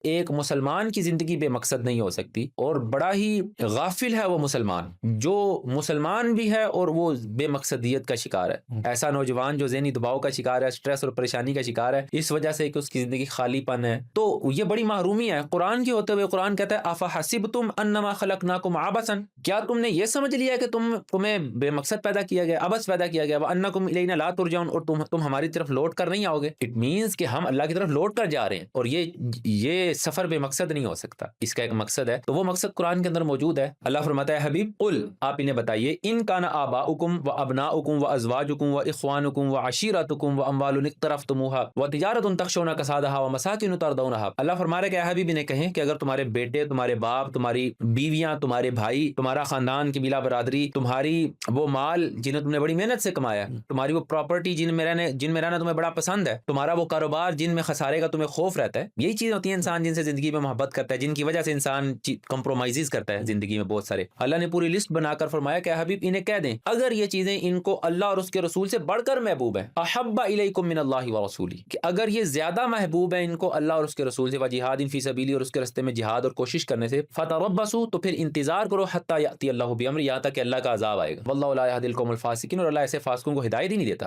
ایک مسلمان کی زندگی بے مقصد نہیں ہو سکتی، اور بڑا ہی غافل ہے وہ مسلمان جو مسلمان بھی ہے اور وہ بے مقصدیت کا شکار ہے۔ ایسا نوجوان جو ذہنی دباؤ کا شکار ہے، سٹریس اور پریشانی کا شکار ہے، اس وجہ سے کہ اس کی زندگی خالی پن ہے، تو یہ بڑی محرومی ہے قرآن کی ہوتے ہوئے۔ قرآن کہتا ہے افحسبتم انما خلقناکم عبثا، کیا تم نے یہ سمجھ لیا کہ تمہیں بے مقصد پیدا کیا گیا، عبث پیدا کیا گیا، وانکم الینا لا ترجعون، اور تم ہماری طرف لوٹ کر نہیں آؤ گے۔ اٹ مینس کہ ہم اللہ کی طرف لوٹ کر جا رہے ہیں، اور یہ سفر بے مقصد نہیں ہو سکتا، اس کا ایک مقصد ہے، تو وہ مقصد قرآن کے اندر موجود ہے۔ اللہ فرماتا ہے حبیب قل، آپ انہیں بتائیے، ان کان آباؤکم وابناؤکم وازواجکم واخوانکم وعشیرتکم واموال اقترفتموها وتجارۃ تخشون کسادها ومساکن ترضونها، اللہ فرما رہا ہے کہ حبیب انہیں کہیں کہ اگر تمہارے بیٹے، تمہارے باپ، تمہاری بیویاں، تمہارے بھائی، تمہارا خاندان قبیلہ برادری، تمہاری وہ مال جنہیں تم نے بڑی محنت سے کمایا، تمہاری وہ پراپرٹی جن میں رہنا تمہیں بڑا پسند ہے، تمہارا وہ کاروبار جن میں خسارے کا تمہیں خوف رہتا ہے، یہی چیز ہوتی ہے انسان جن سے زندگی میں محبت کرتا ہے، جن کی وجہ سے انسان کمپرومائزز کرتا ہے زندگی میں بہت سارے۔ اللہ نے پوری لسٹ بنا کر فرمایا کہ حبیب انہیں کہہ دیں اگر یہ چیزیں ان کو اللہ اور اس کے رسول سے بڑھ کر محبوب ہیں، احب الیکم من اللہ ورسولہ، کہ اگر یہ زیادہ محبوب ہے ان کو اللہ اور اس کے رسول سے، وجہاد فی سبیلی، اور اس کے راستے میں جہاد اور کوشش کرنے سے، فتربصوا، تو پھر انتظار کرو، حتی یاتی اللہ بامر، یہاں تک کہ اللہ کا عذاب آئے گا، واللہ لا یہدی القوم الفاسقین، اور اللہ ایسے فاسقوں کو ہدایت ہی نہیں دیتا۔